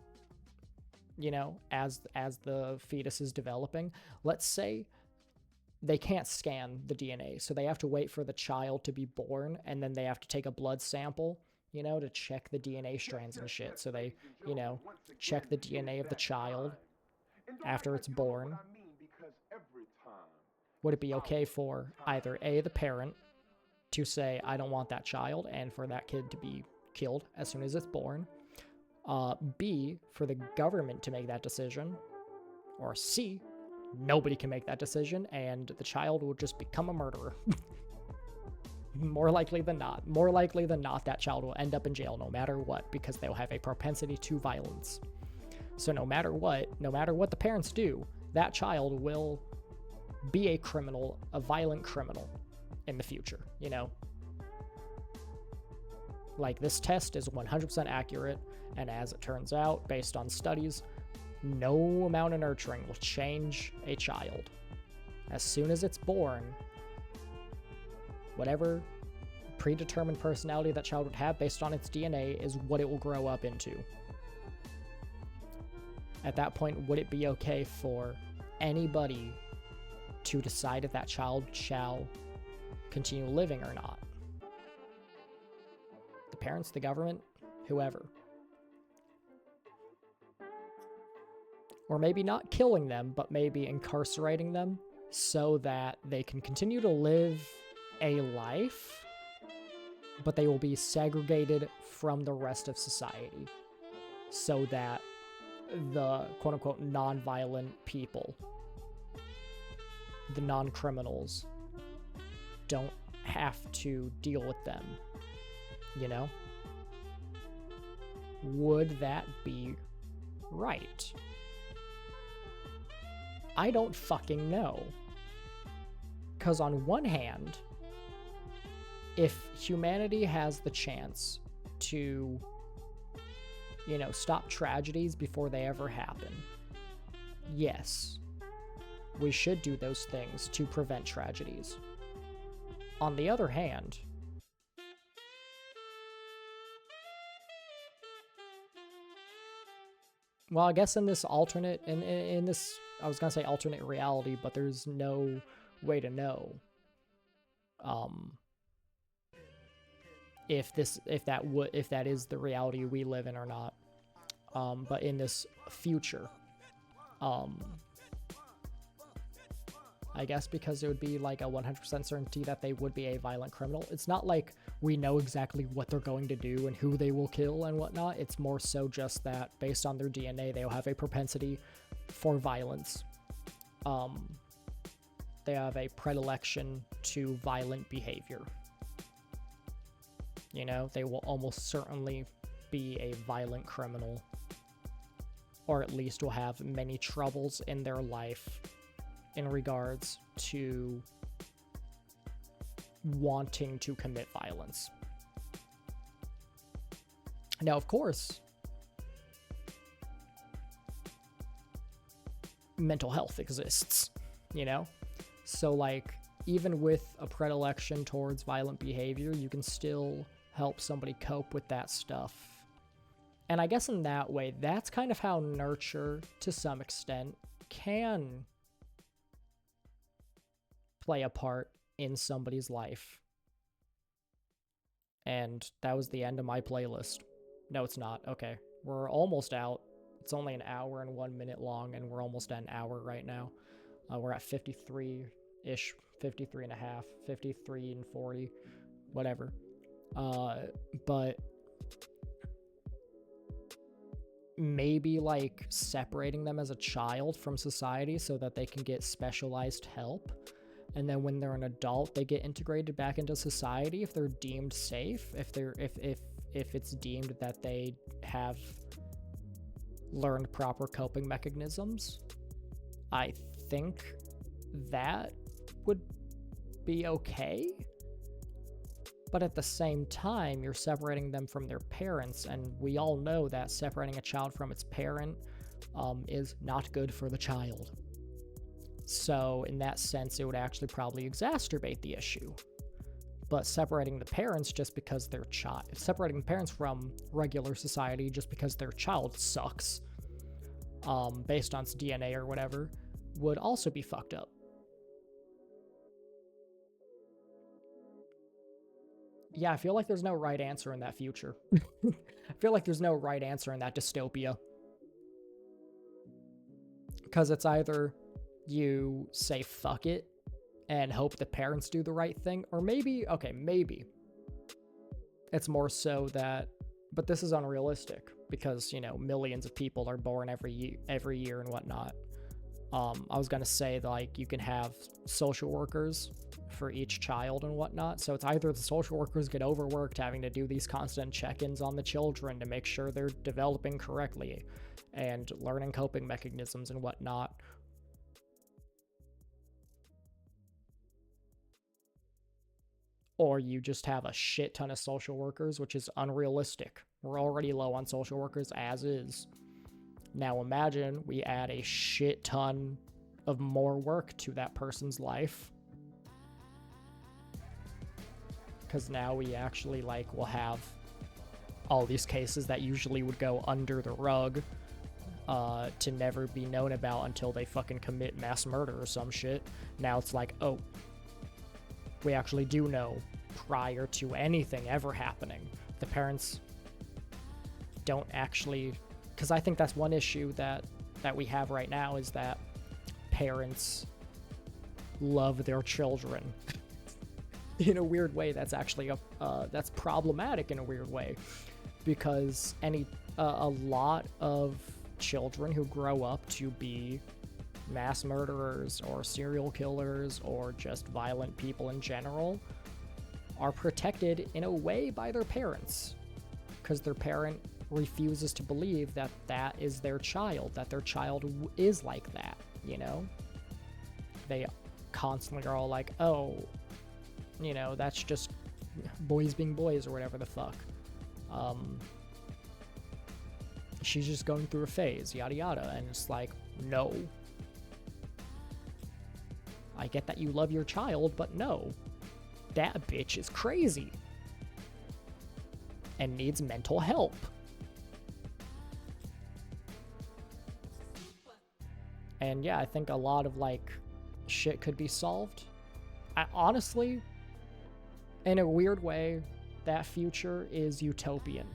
you know, as the fetus is developing. Let's say they can't scan the DNA, so they have to wait for the child to be born, and then they have to take a blood sample, you know, to check the DNA strands and shit. So they, you know, check the DNA of the child after it's born. Would it be okay for either A, the parent, to say, I don't want that child, and for that kid to be killed as soon as it's born? B, for the government to make that decision? Or C, nobody can make that decision, and the child will just become a murderer. More likely than not. More likely than not, that child will end up in jail no matter what, because they'll have a propensity to violence. So no matter what the parents do, that child will be a criminal, a violent criminal in the future, you know? Like, this test is 100% accurate, and as it turns out, based on studies, no amount of nurturing will change a child. As soon as it's born, whatever predetermined personality that child would have based on its DNA is what it will grow up into. At that point, would it be okay for anybody to decide if that child shall continue living or not? The parents, the government, whoever. Or maybe not killing them, but maybe incarcerating them so that they can continue to live a life, but they will be segregated from the rest of society so that the quote-unquote non-violent people, the non-criminals, don't have to deal with them, you know? Would that be right? I don't fucking know. Because on one hand, if humanity has the chance to, you know, stop tragedies before they ever happen, yes, we should do those things to prevent tragedies. On the other hand, well, I guess in this alternate, in this, I was gonna say alternate reality, but there's no way to know if that is the reality we live in or not. But in this future, I guess because it would be like a 100% certainty that they would be a violent criminal. It's not like we know exactly what they're going to do and who they will kill and whatnot. It's more so just that based on their DNA, they'll have a propensity for violence. They have a predilection to violent behavior. You know, they will almost certainly be a violent criminal, or at least will have many troubles in their life in regards to wanting to commit violence. Now, of course, mental health exists, you know? So, like, even with a predilection towards violent behavior, you can still help somebody cope with that stuff. And I guess in that way, that's kind of how nurture, to some extent, can play a part in somebody's life. And that was the end of my playlist. No, it's not. Okay, we're almost out. It's only an hour and 1 minute long, and we're almost at an hour right now. We're at 53-ish, 53 and a half, 53 and 40, whatever. But maybe like separating them as a child from society so that they can get specialized help, and then when they're an adult they get integrated back into society if they're deemed safe, if it's deemed that they have learned proper coping mechanisms. I think that would be okay. But at the same time, you're separating them from their parents, and we all know that separating a child from its parent is not good for the child. So in that sense, it would actually probably exacerbate the issue. But separating the parents just because their separating the parents from regular society just because their child sucks, based on its DNA or whatever, would also be fucked up. Yeah, I feel like there's no right answer in that future. I feel like there's no right answer in that dystopia. Because it's either you say fuck it and hope the parents do the right thing, or maybe, okay, maybe it's more so that, but this is unrealistic because, you know, millions of people are born every year and whatnot. I was gonna say, like, you can have social workers for each child and whatnot. So it's either the social workers get overworked having to do these constant check-ins on the children to make sure they're developing correctly and learning coping mechanisms and whatnot, or you just have a shit ton of social workers, which is unrealistic. We're already low on social workers as is. Now imagine we add a shit ton of more work to that person's life, because now we actually, like, will have all these cases that usually would go under the rug to never be known about until they fucking commit mass murder or some shit. Now it's like, oh, we actually do know prior to anything ever happening. The parents don't actually, because I think that's one issue that we have right now, is that parents love their children in a weird way. That's actually that's problematic in a weird way, because a lot of children who grow up to be mass murderers or serial killers or just violent people in general are protected in a way by their parents, because their parent refuses to believe that that is their child, that their child is like that, you know? They constantly are all like, oh, you know, that's just boys being boys or whatever the fuck. She's just going through a phase, yada yada. And it's like, no. I get that you love your child, but no. That bitch is crazy and needs mental help. And yeah, I think a lot of, like, shit could be solved. I honestly, in a weird way, that future is utopian.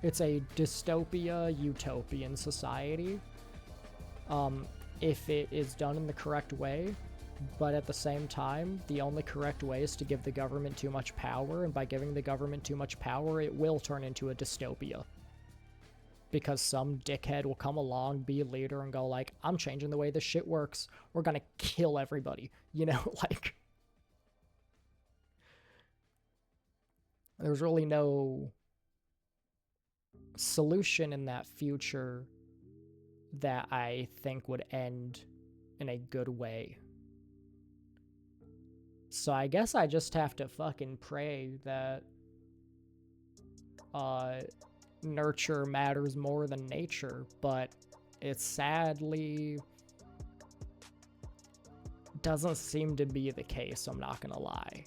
It's a dystopia, utopian society, if it is done in the correct way. But at the same time, the only correct way is to give the government too much power, and by giving the government too much power, it will turn into a dystopia. Because some dickhead will come along, be a leader, and go like, I'm changing the way this shit works. We're gonna kill everybody. You know, like, there's really no solution in that future that I think would end in a good way. So I guess I just have to fucking pray that nurture matters more than nature, but it sadly doesn't seem to be the case, I'm not gonna lie.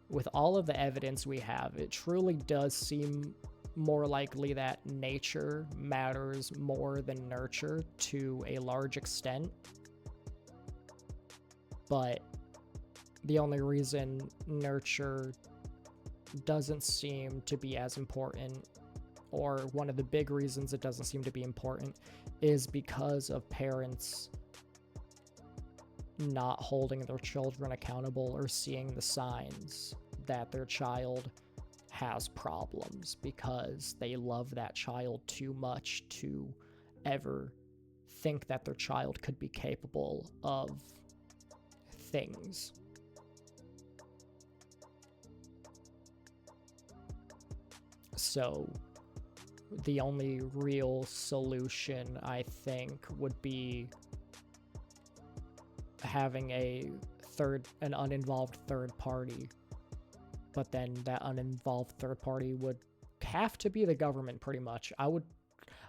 With all of the evidence we have, it truly does seem more likely that nature matters more than nurture to a large extent. But the only reason nurture doesn't seem to be as important, or one of the big reasons it doesn't seem to be important, is because of parents not holding their children accountable or seeing the signs that their child has problems, because they love that child too much to ever think that their child could be capable of things. So the only real solution, I think, would be having an uninvolved third party. But then that uninvolved third party would have to be the government, pretty much.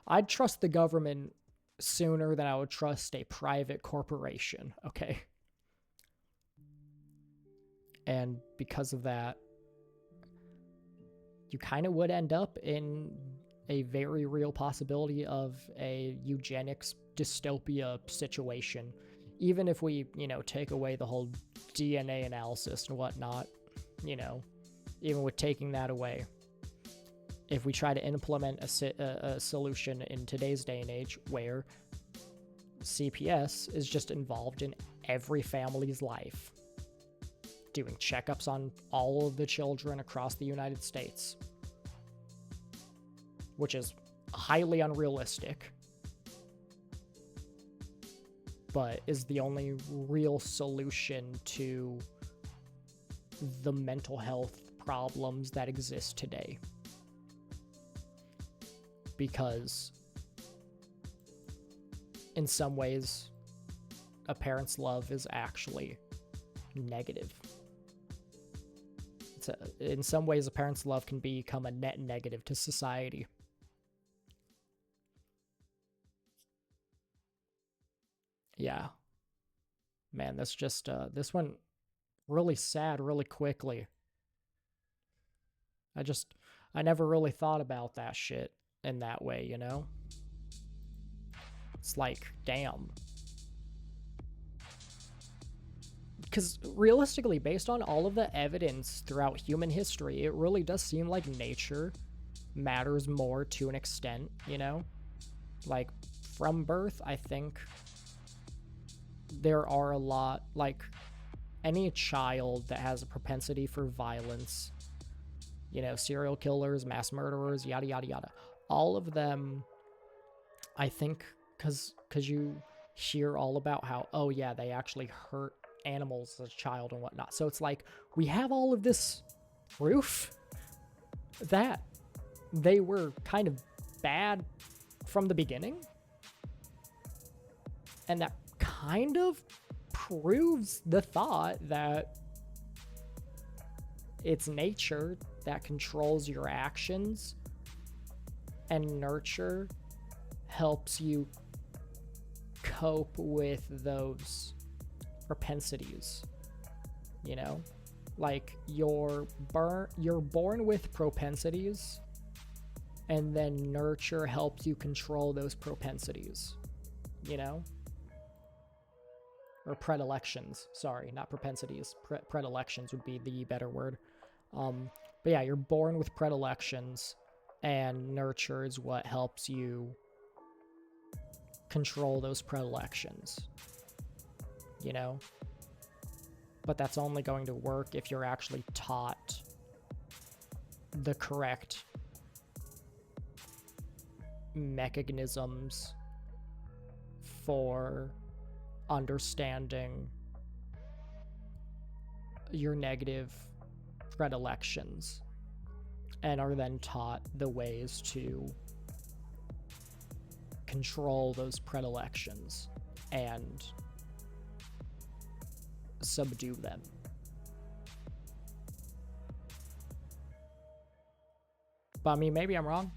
I'd trust the government sooner than I would trust a private corporation, okay? And because of that, you kind of would end up in a very real possibility of a eugenics dystopia situation. Even if we, take away the whole DNA analysis and whatnot, even with taking that away, if we try to implement a solution in today's day and age where CPS is just involved in every family's life, doing checkups on all of the children across the United States, which is highly unrealistic, but is the only real solution to the mental health problems that exist today. Because in some ways, a parent's love is actually negative. In some ways, a parent's love can become a net negative to society. Yeah. Man, this went really sad really quickly. I never really thought about that shit in that way, It's like, damn. Because realistically, based on all of the evidence throughout human history, it really does seem like nature matters more to an extent, Like, from birth, I think there are a lot, like, any child that has a propensity for violence, serial killers, mass murderers, yada, yada, yada. All of them, I think, because you hear all about how, oh, yeah, they actually hurt animals as a child and whatnot. So it's like, we have all of this proof that they were kind of bad from the beginning. And that kind of proves the thought that it's nature that controls your actions, and nurture helps you cope with those propensities, Like, you're born with propensities, and then nurture helps you control those propensities, Or predilections. Sorry, not propensities. Predilections would be the better word. But yeah, you're born with predilections, and nurture is what helps you control those predilections, But that's only going to work if you're actually taught the correct mechanisms for understanding your negative predilections, and are then taught the ways to control those predilections and subdue them. But I mean, maybe I'm wrong.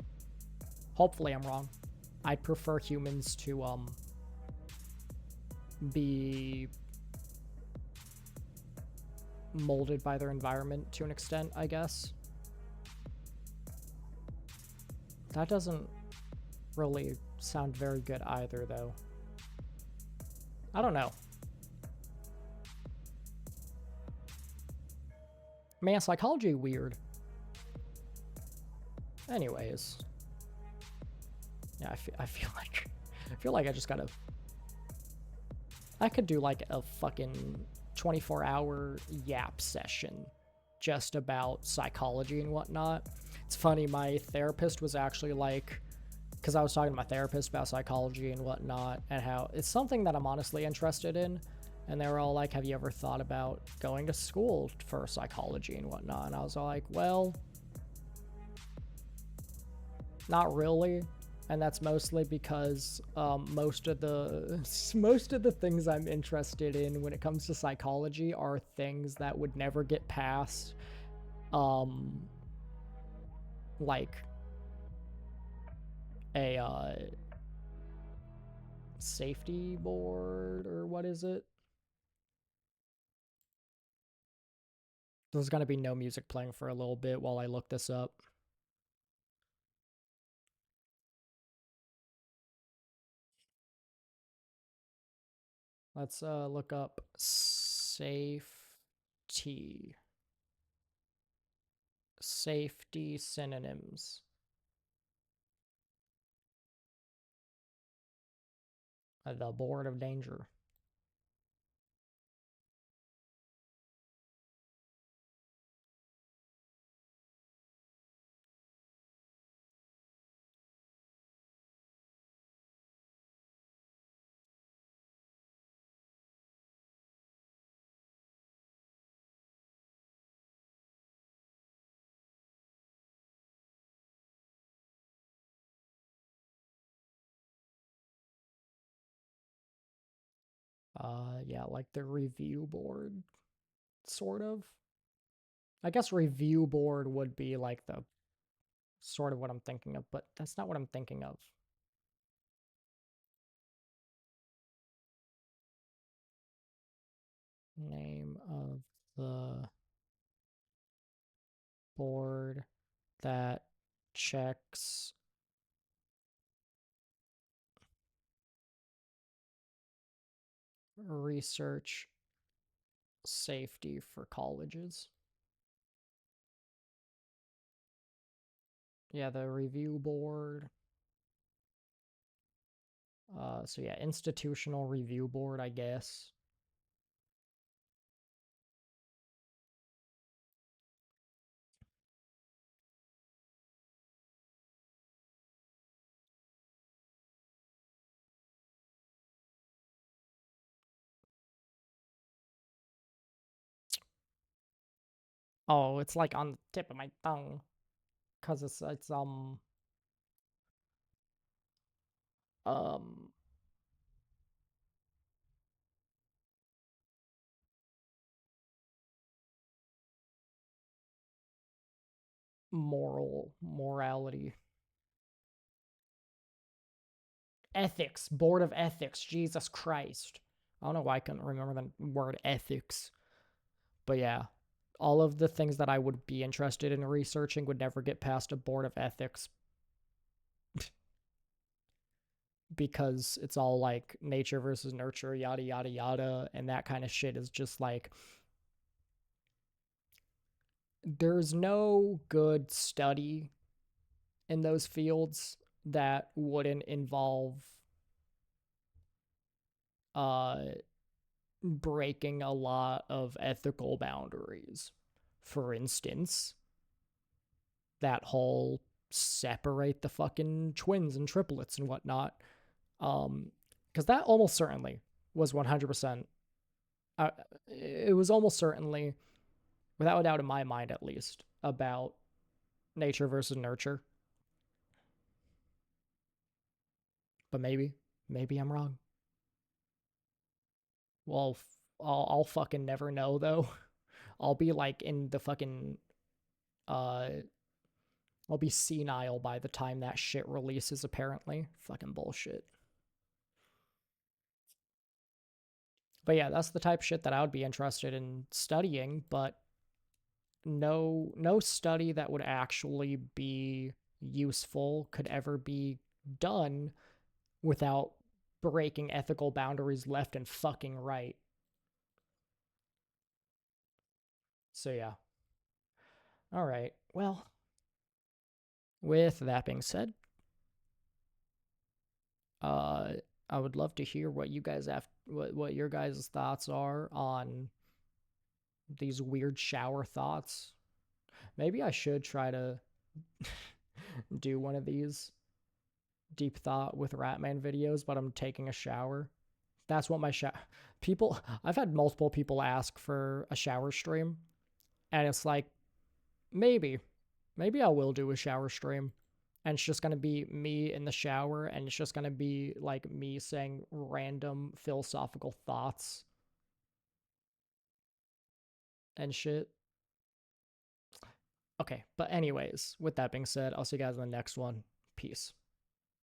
Hopefully I'm wrong. I'd prefer humans to be molded by their environment to an extent, I guess. That doesn't really sound very good either, though. I don't know. Man, psychology weird. Anyways. Yeah, I feel like I just gotta... I could do like a fucking 24-hour yap session just about psychology and whatnot. It's funny, my therapist was actually like, because I was talking to my therapist about psychology and whatnot, and how it's something that I'm honestly interested in. And they were all like, have you ever thought about going to school for psychology and whatnot? And I was all like, well, not really. And that's mostly because most of the things I'm interested in when it comes to psychology are things that would never get past like a safety board, or what is it? There's gonna be no music playing for a little bit while I look this up. Let's look up safety. Safety synonyms. The board of danger. Yeah, like the review board, sort of. I guess review board would be like the sort of what I'm thinking of, but that's not what I'm thinking of. Name of the board that checks research safety for colleges. Yeah, the review board. So yeah, institutional review board, I guess. Oh, it's like on the tip of my tongue, cause it's um morality, ethics, board of ethics. Jesus Christ, I don't know why I couldn't remember the word ethics, but yeah, all of the things that I would be interested in researching would never get past a board of ethics because it's all like nature versus nurture, yada yada yada, and that kind of shit is just like there's no good study in those fields that wouldn't involve uh breaking a lot of ethical boundaries. For instance, that whole separate the fucking twins and triplets and whatnot. Because that almost certainly was 100%. It was almost certainly, without a doubt in my mind at least, about nature versus nurture. But maybe I'm wrong. Well, I'll fucking never know though. I'll be like in the fucking uh I'll be senile by the time that shit releases apparently. Fucking bullshit. But yeah, that's the type of shit that I would be interested in studying, but no study that would actually be useful could ever be done without breaking ethical boundaries left and fucking right. So yeah. All right. Well, with that being said, uh I would love to hear what you guys have what your guys' thoughts are on these weird shower thoughts. Maybe I should try to do one of these deep thought with Rattman videos, but I'm taking a shower. That's what my shower. People, I've had multiple people ask for a shower stream, and it's like maybe, maybe I will do a shower stream, and it's just gonna be me in the shower, and it's just gonna be like me saying random philosophical thoughts and shit. Okay, but anyways, with that being said, I'll see you guys in the next one. Peace.